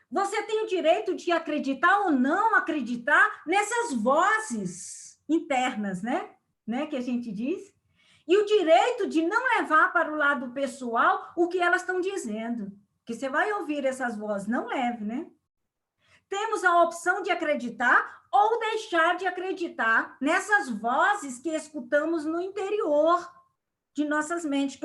Você tem o direito de acreditar ou não acreditar nessas vozes internas, né? Que a gente diz. E o direito de não levar para o lado pessoal o que elas estão dizendo. Que você vai ouvir essas vozes, não leve, né? Temos a opção de acreditar ou deixar de acreditar nessas vozes que escutamos no interior de nossas mentes,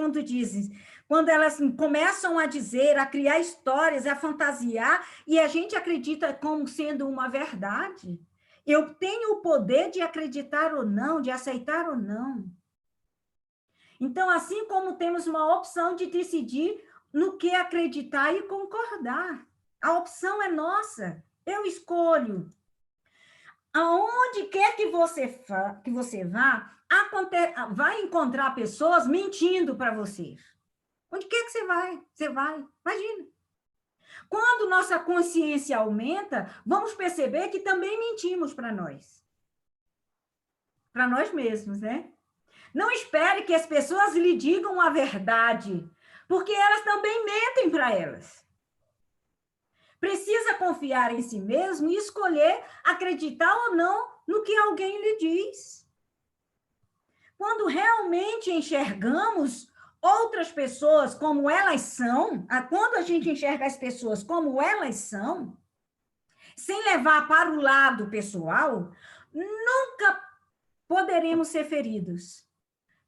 quando elas começam a dizer, a criar histórias, a fantasiar, e a gente acredita como sendo uma verdade. Eu tenho o poder de acreditar ou não, de aceitar ou não. Então, assim como temos uma opção de decidir no que acreditar e concordar. A opção é nossa. Eu escolho. Aonde quer que você vá, vai encontrar pessoas mentindo para você. Onde quer que você vai? Você vai. Imagina. Quando nossa consciência aumenta, vamos perceber que também mentimos para nós. Para nós mesmos, né? Não espere que as pessoas lhe digam a verdade, porque elas também mentem para elas. Precisa confiar em si mesmo e escolher acreditar ou não no que alguém lhe diz. Quando realmente enxergamos outras pessoas como elas são, quando a gente enxerga as pessoas como elas são, sem levar para o lado pessoal, nunca poderemos ser feridos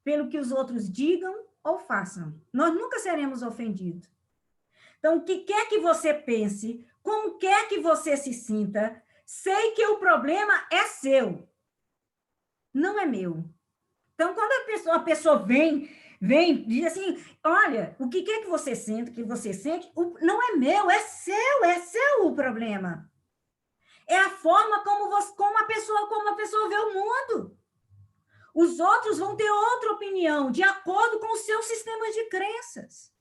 pelo que os outros digam ou façam. Nós nunca seremos ofendidos. Então, o que quer que você pense, como quer que você se sinta, sei que o problema é seu, não é meu. Então, quando a pessoa vem, diz assim, olha, o que quer que você sente, não é meu, é seu o problema. É a forma como a pessoa vê o mundo. Os outros vão ter outra opinião, de acordo com os seus sistemas de crenças.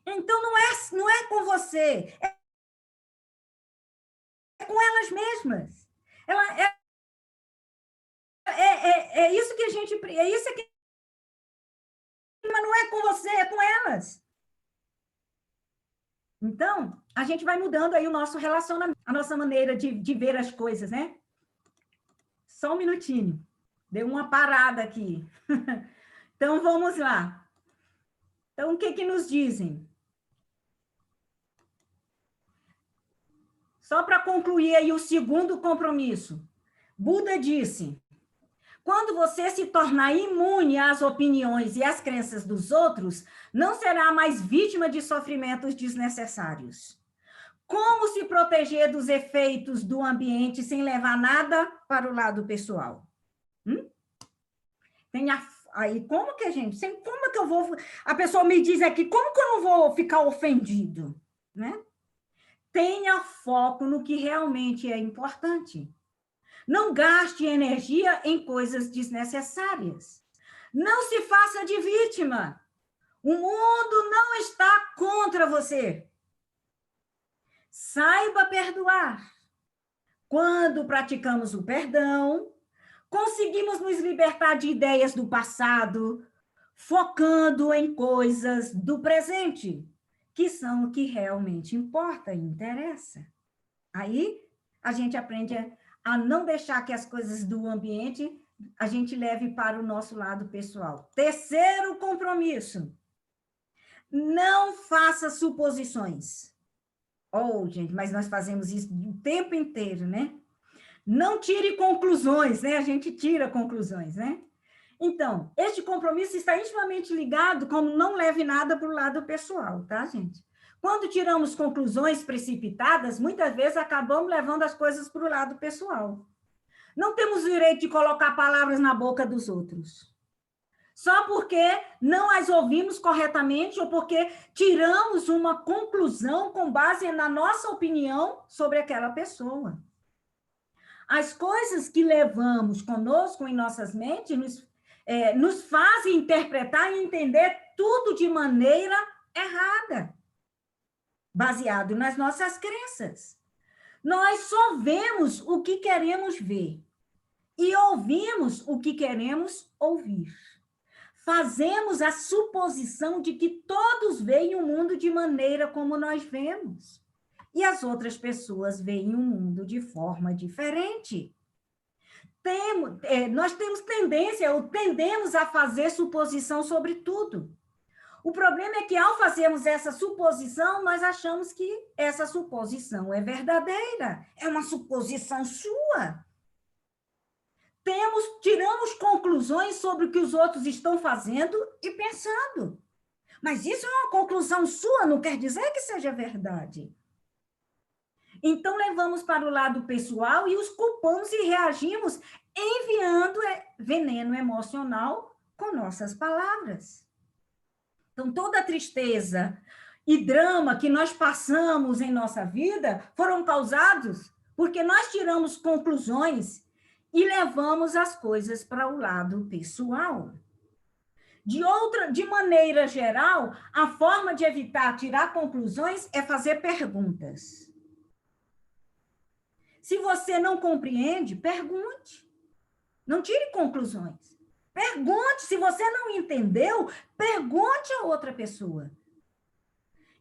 Então, não é com você, é com elas mesmas. É isso que a gente... É isso que... Mas não é com você, é com elas. Então, a gente vai mudando aí o nosso relacionamento, a nossa maneira de ver as coisas, né? Só um minutinho. Deu uma parada aqui. Então, vamos lá. Então, o que nos dizem? Só para concluir aí o segundo compromisso. Buda disse, quando você se tornar imune às opiniões e às crenças dos outros, não será mais vítima de sofrimentos desnecessários. Como se proteger dos efeitos do ambiente sem levar nada para o lado pessoal? Aí, como que a gente... Como que eu vou... A pessoa me diz aqui, como que eu não vou ficar ofendido? Né? Tenha foco no que realmente é importante. Não gaste energia em coisas desnecessárias. Não se faça de vítima. O mundo não está contra você. Saiba perdoar. Quando praticamos o perdão, conseguimos nos libertar de ideias do passado, focando em coisas do presente, que são o que realmente importa e interessa. Aí, a gente aprende a não deixar que as coisas do ambiente a gente leve para o nosso lado pessoal. Terceiro compromisso. Não faça suposições. Oh, gente, mas nós fazemos isso o tempo inteiro, né? Não tire conclusões, né? A gente tira conclusões, né? Então, este compromisso está intimamente ligado com não leve nada para o lado pessoal, tá, gente? Quando tiramos conclusões precipitadas, muitas vezes acabamos levando as coisas para o lado pessoal. Não temos o direito de colocar palavras na boca dos outros. Só porque não as ouvimos corretamente ou porque tiramos uma conclusão com base na nossa opinião sobre aquela pessoa. As coisas que levamos conosco em nossas mentes nos fazem interpretar e entender tudo de maneira errada, baseado nas nossas crenças. Nós só vemos o que queremos ver e ouvimos o que queremos ouvir. Fazemos a suposição de que todos veem o mundo de maneira como nós vemos. E as outras pessoas veem o mundo de forma diferente. Nós tendemos a fazer suposição sobre tudo. O problema é que, ao fazermos essa suposição, nós achamos que essa suposição é verdadeira. É uma suposição sua. Tiramos conclusões sobre o que os outros estão fazendo e pensando. Mas isso é uma conclusão sua, não quer dizer que seja verdade. Então, levamos para o lado pessoal e os culpamos e reagimos enviando veneno emocional com nossas palavras. Então, toda a tristeza e drama que nós passamos em nossa vida foram causados porque nós tiramos conclusões e levamos as coisas para o lado pessoal. De maneira geral, a forma de evitar tirar conclusões é fazer perguntas. Se você não compreende, pergunte. Não tire conclusões. Pergunte. Se você não entendeu, pergunte a outra pessoa.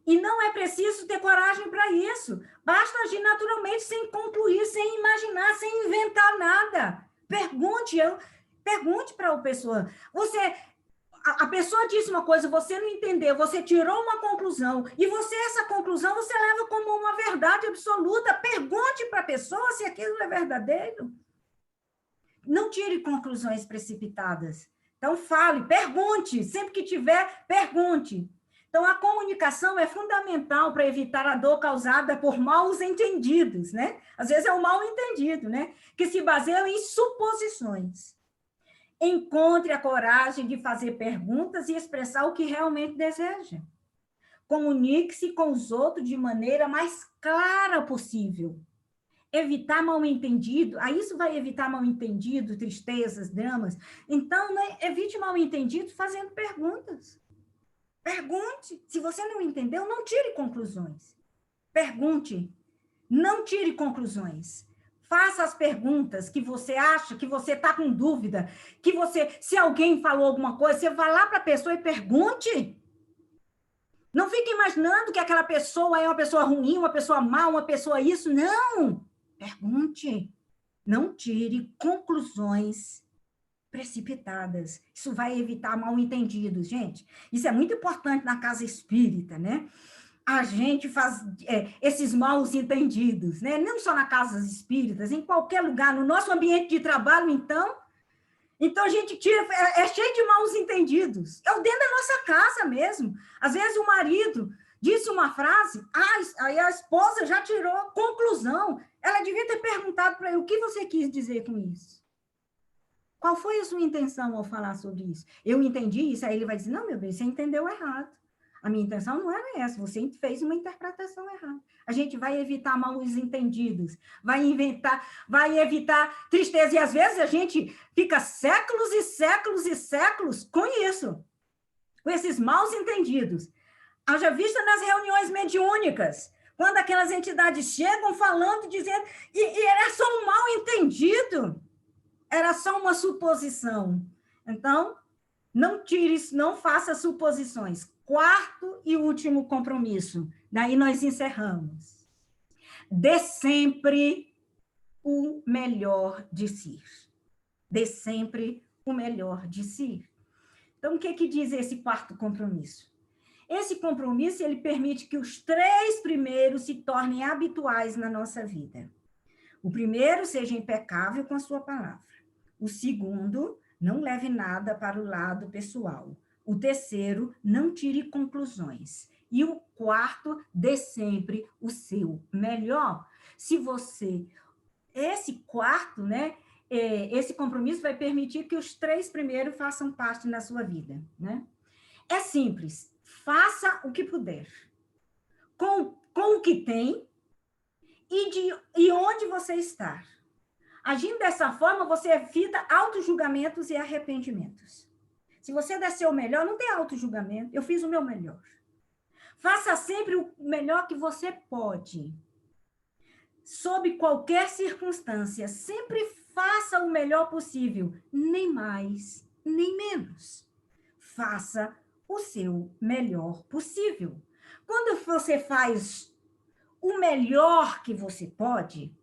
E não é preciso ter coragem para isso. Basta agir naturalmente, sem concluir, sem imaginar, sem inventar nada. Pergunte para a pessoa. a pessoa disse uma coisa, você não entendeu, você tirou uma conclusão, e você, essa conclusão, você leva como uma verdade absoluta. Pergunte para a pessoa se aquilo é verdadeiro. Não tire conclusões precipitadas. Então, fale, pergunte, sempre que tiver, pergunte. Então, a comunicação é fundamental para evitar a dor causada por maus entendidos, né? Às vezes é um mal entendido, né? Que se baseiam em suposições. Encontre a coragem de fazer perguntas e expressar o que realmente deseja. Comunique-se com os outros de maneira mais clara possível. Evitar mal-entendido, aí isso vai evitar mal-entendido, tristezas, dramas. Então, né, evite mal-entendido fazendo perguntas. Pergunte. Se você não entendeu, não tire conclusões. Pergunte. Não tire conclusões. Faça as perguntas que você acha, que você está com dúvida, que você, se alguém falou alguma coisa, você vai lá para a pessoa e pergunte. Não fique imaginando que aquela pessoa é uma pessoa ruim, uma pessoa má, uma pessoa isso. Não! Pergunte. Não tire conclusões precipitadas. Isso vai evitar mal-entendidos, gente. Isso é muito importante na casa espírita, né? A gente faz esses mal-entendidos, né? Não só na casas espíritas, em qualquer lugar, no nosso ambiente de trabalho, então. Então, a gente tira, é cheio de mal-entendidos. É o dentro da nossa casa mesmo. Às vezes, o marido disse uma frase, aí a esposa já tirou conclusão. Ela devia ter perguntado para ele, o que você quis dizer com isso? Qual foi a sua intenção ao falar sobre isso? Eu entendi isso, aí ele vai dizer, não, meu bem, você entendeu errado. A minha intenção não era essa, você fez uma interpretação errada. A gente vai evitar mal-entendidos, vai evitar tristeza, e às vezes a gente fica séculos e séculos e séculos com isso, com esses mal-entendidos. Haja vista nas reuniões mediúnicas, quando aquelas entidades chegam falando, dizendo, e era só um mal-entendido, era só uma suposição. Então, não tire, não faça suposições. Quarto e último compromisso. Daí nós encerramos. Dê sempre o melhor de si. Dê sempre o melhor de si. Então, o que diz esse quarto compromisso? Esse compromisso, ele permite que os 3 primeiros se tornem habituais na nossa vida. O primeiro, seja impecável com a sua palavra. O segundo, não leve nada para o lado pessoal. O terceiro, não tire conclusões. E o quarto, dê sempre o seu melhor. Se você... Esse quarto, né? Esse compromisso vai permitir que os 3 primeiros façam parte na sua vida, né? É simples. Faça o que puder. Com o que tem e onde você está. Agindo dessa forma, você evita autojulgamentos e arrependimentos. Se você der seu melhor, não tem autojulgamento. Eu fiz o meu melhor. Faça sempre o melhor que você pode. Sob qualquer circunstância, sempre faça o melhor possível. Nem mais, nem menos. Faça o seu melhor possível. Quando você faz o melhor que você pode,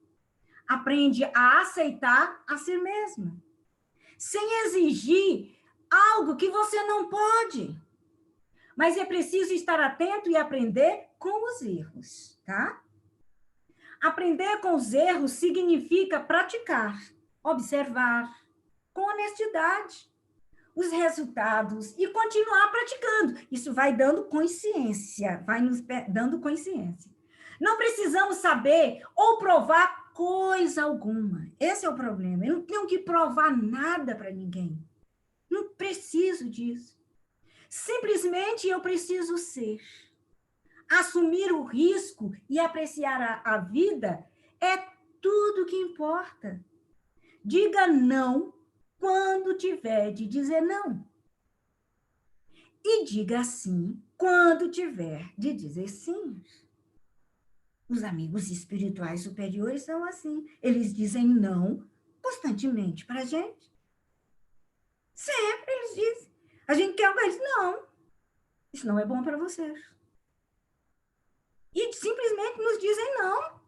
aprende a aceitar a si mesma, sem exigir algo que você não pode. Mas é preciso estar atento e aprender com os erros, tá? Aprender com os erros significa praticar, observar, com honestidade, os resultados e continuar praticando. Isso vai dando consciência, vai nos dando consciência. Não precisamos saber ou provar coisa alguma. Esse é o problema. Eu não tenho que provar nada para ninguém. Não preciso disso. Simplesmente eu preciso ser. Assumir o risco e apreciar a vida é tudo que importa. Diga não quando tiver de dizer não. E diga sim quando tiver de dizer sim. Os amigos espirituais superiores são assim. Eles dizem não constantemente para a gente. Sempre eles dizem. A gente quer algo, eles não. Isso não é bom para vocês. E simplesmente nos dizem não.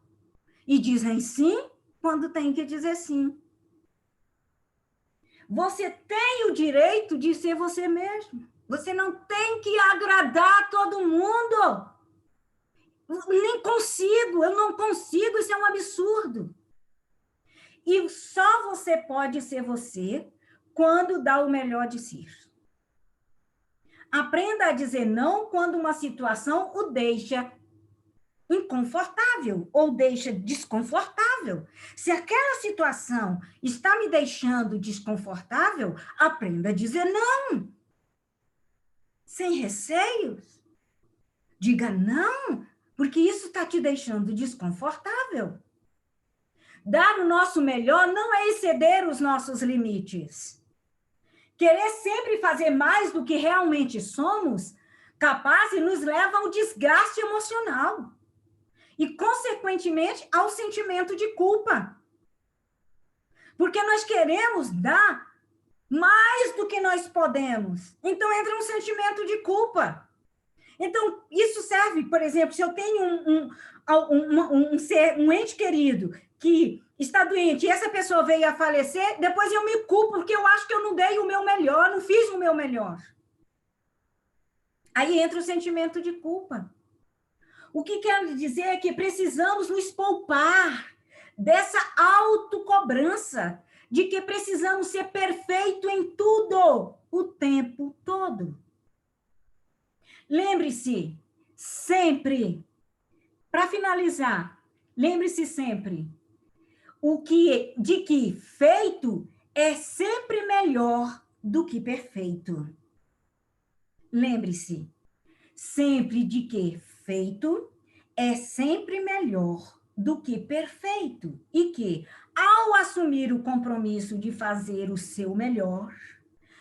E dizem sim quando tem que dizer sim. Você tem o direito de ser você mesmo. Você não tem que agradar todo mundo. Nem consigo, eu não consigo, isso é um absurdo. E só você pode ser você quando dá o melhor de si. Aprenda a dizer não quando uma situação o deixa inconfortável ou deixa desconfortável. Se aquela situação está me deixando desconfortável, aprenda a dizer não. Sem receios. Diga não, porque isso está te deixando desconfortável. Dar o nosso melhor não é exceder os nossos limites. Querer sempre fazer mais do que realmente somos capazes nos leva ao desgaste emocional e, consequentemente, ao sentimento de culpa. Porque nós queremos dar mais do que nós podemos. Então, entra um sentimento de culpa. Então, isso serve, por exemplo, se eu tenho um ente querido que está doente e essa pessoa veio a falecer, depois eu me culpo porque eu acho que eu não dei o meu melhor, não fiz o meu melhor. Aí entra o sentimento de culpa. O que quer dizer é que precisamos nos poupar dessa autocobrança de que precisamos ser perfeito em tudo, o tempo todo. Lembre-se, sempre, para finalizar, lembre-se sempre de que feito é sempre melhor do que perfeito. Lembre-se sempre de que feito é sempre melhor do que perfeito e que, ao assumir o compromisso de fazer o seu melhor,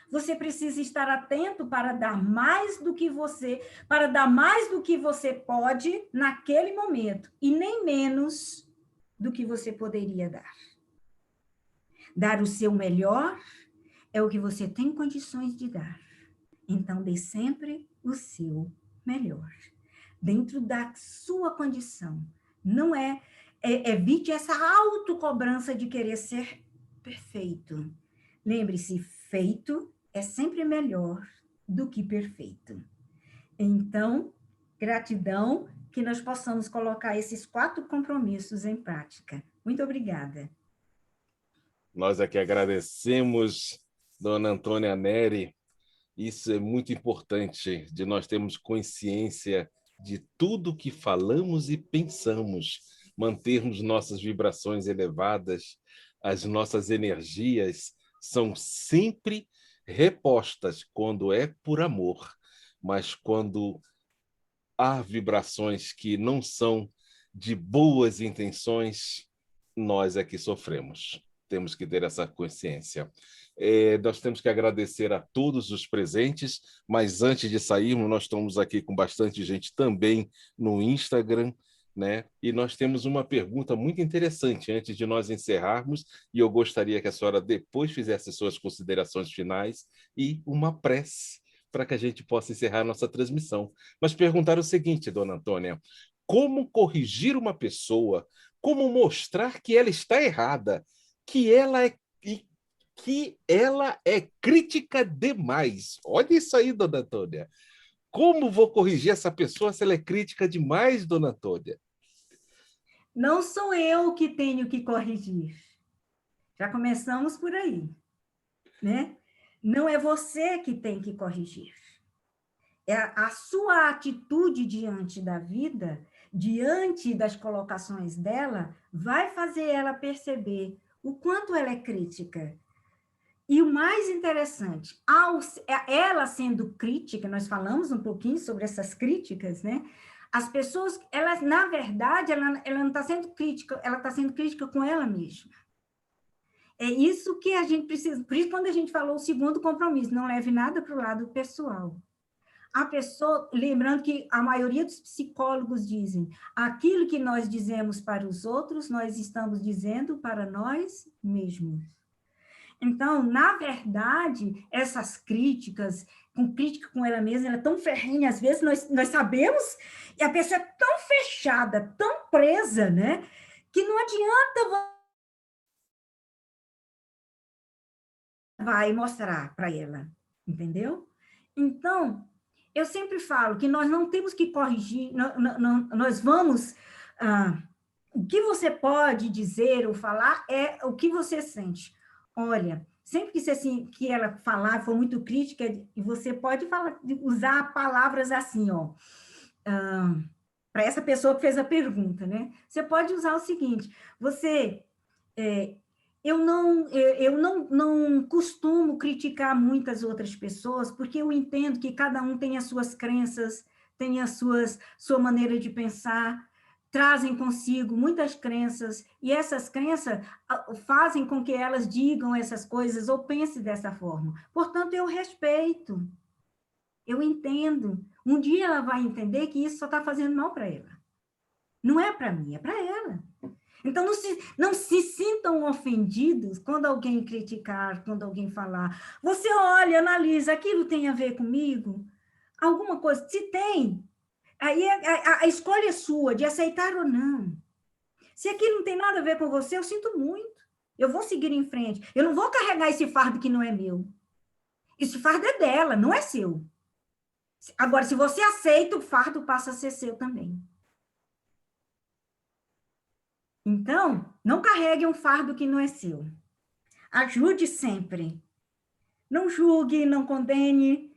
você precisa estar atento para dar mais do que você pode naquele momento e nem menos do que você poderia dar. Dar o seu melhor é o que você tem condições de dar. Então, dê sempre o seu melhor, dentro da sua condição. Não evite essa autocobrança de querer ser perfeito. Lembre-se, feito é sempre melhor do que perfeito. Então, gratidão que nós possamos colocar esses 4 compromissos em prática. Muito obrigada. Nós aqui agradecemos, dona Antônia Neri. Isso é muito importante, de nós termos consciência de tudo que falamos e pensamos, mantermos nossas vibrações elevadas, as nossas energias são sempre repostas quando é por amor, mas quando há vibrações que não são de boas intenções, nós é que sofremos. Temos que ter essa consciência. Nós temos que agradecer a todos os presentes, mas antes de sairmos, nós estamos aqui com bastante gente também no Instagram, né? E nós temos uma pergunta muito interessante antes de nós encerrarmos, e eu gostaria que a senhora depois fizesse suas considerações finais e uma prece para que a gente possa encerrar a nossa transmissão. Mas perguntaram o seguinte, dona Antônia: como corrigir uma pessoa, como mostrar que ela está errada, que ela é crítica demais? Olha isso aí, dona Antônia. Como vou corrigir essa pessoa se ela é crítica demais, dona Antônia? Não sou eu que tenho que corrigir. Já começamos por aí, né? Não é você que tem que corrigir. É a sua atitude diante da vida, diante das colocações dela, vai fazer ela perceber o quanto ela é crítica. E o mais interessante, ela sendo crítica, nós falamos um pouquinho sobre essas críticas, né? As pessoas, elas, na verdade, ela não está sendo crítica, ela está sendo crítica com ela mesma. É isso que a gente precisa, por isso quando a gente falou o segundo compromisso, não leve nada para o lado pessoal. A pessoa, lembrando que a maioria dos psicólogos dizem, aquilo que nós dizemos para os outros, nós estamos dizendo para nós mesmos. Então, na verdade, essas crítica com ela mesma, ela é tão ferrenha, às vezes nós sabemos, e a pessoa é tão fechada, tão presa, né? Que não adianta vai mostrar para ela, entendeu? Então, eu sempre falo que nós não temos que corrigir, nós vamos... o que você pode dizer ou falar é o que você sente. Olha, sempre que ela falar, for muito crítica, você pode falar, usar palavras assim, ó, para essa pessoa que fez a pergunta, né? Você pode usar o seguinte: você, eu não costumo criticar muitas outras pessoas, porque eu entendo que cada um tem as suas crenças, tem sua maneira de pensar, trazem consigo muitas crenças, e essas crenças fazem com que elas digam essas coisas ou pensem dessa forma. Portanto, eu respeito, eu entendo. Um dia ela vai entender que isso só está fazendo mal para ela. Não é para mim, é para ela. Então, não se sintam ofendidos quando alguém criticar, quando alguém falar. Você olha, analisa, aquilo tem a ver comigo? Alguma coisa? Se tem, aí a escolha é sua, de aceitar ou não. Se aquilo não tem nada a ver com você, eu sinto muito. Eu vou seguir em frente. Eu não vou carregar esse fardo que não é meu. Esse fardo é dela, não é seu. Agora, se você aceita, o fardo passa a ser seu também. Então, não carregue um fardo que não é seu. Ajude sempre. Não julgue, não condene.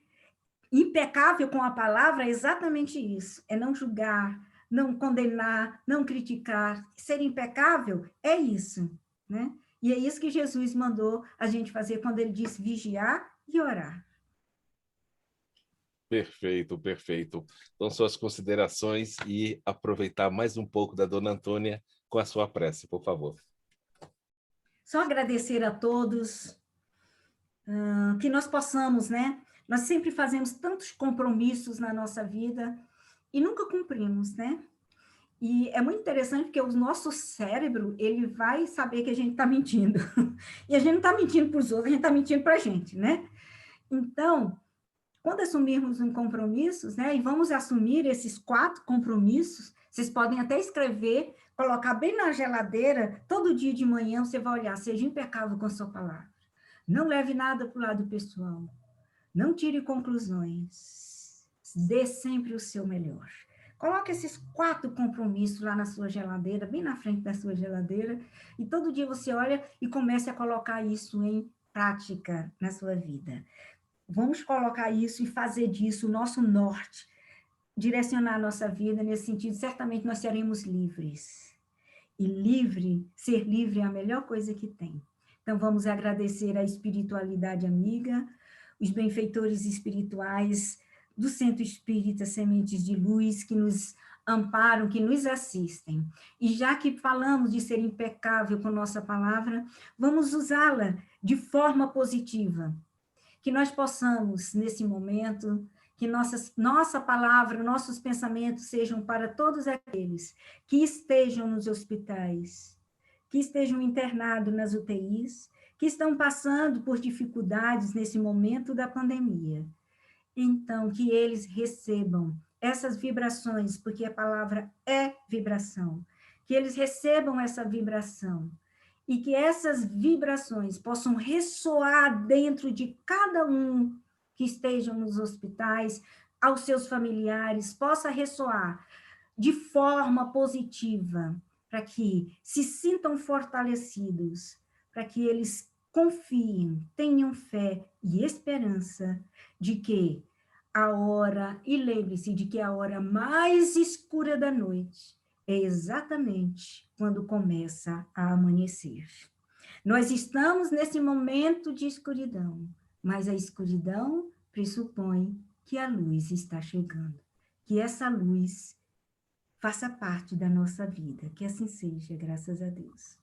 Impecável com a palavra é exatamente isso. É não julgar, não condenar, não criticar. Ser impecável é isso, né? E é isso que Jesus mandou a gente fazer quando ele disse vigiar e orar. Perfeito, perfeito. Então, suas considerações e aproveitar mais um pouco da Dona Antônia com a sua prece, por favor. Só agradecer a todos, que nós possamos, né? Nós sempre fazemos tantos compromissos na nossa vida e nunca cumprimos, né? E é muito interessante porque o nosso cérebro, ele vai saber que a gente está mentindo. E a gente não está mentindo para os outros, a gente está mentindo para a gente, né? Então, quando assumirmos um compromisso, né? E vamos assumir esses 4 compromissos, vocês podem até escrever, colocar bem na geladeira, todo dia de manhã você vai olhar, seja impecável com a sua palavra. Não leve nada para o lado pessoal. Não tire conclusões. Dê sempre o seu melhor. Coloque esses 4 compromissos lá na sua geladeira, bem na frente da sua geladeira, e todo dia você olha e comece a colocar isso em prática na sua vida. Vamos colocar isso e fazer disso o nosso norte, direcionar a nossa vida nesse sentido, certamente nós seremos livres. E ser livre é a melhor coisa que tem. Então, vamos agradecer a espiritualidade amiga, os benfeitores espirituais do Centro Espírita Sementes de Luz, que nos amparam, que nos assistem. E já que falamos de ser impecável com nossa palavra, vamos usá-la de forma positiva. Que nós possamos, nesse momento, que nossa palavra, nossos pensamentos sejam para todos aqueles que estejam nos hospitais, que estejam internados nas UTIs, que estão passando por dificuldades nesse momento da pandemia. Então, que eles recebam essas vibrações, porque a palavra é vibração, que eles recebam essa vibração, e que essas vibrações possam ressoar dentro de cada um que estejam nos hospitais, aos seus familiares, possa ressoar de forma positiva, para que se sintam fortalecidos, para que eles confiem, tenham fé e esperança de que a hora, e lembre-se de que a hora mais escura da noite é exatamente quando começa a amanhecer. Nós estamos nesse momento de escuridão, mas a escuridão pressupõe que a luz está chegando, que essa luz faça parte da nossa vida, que assim seja, graças a Deus.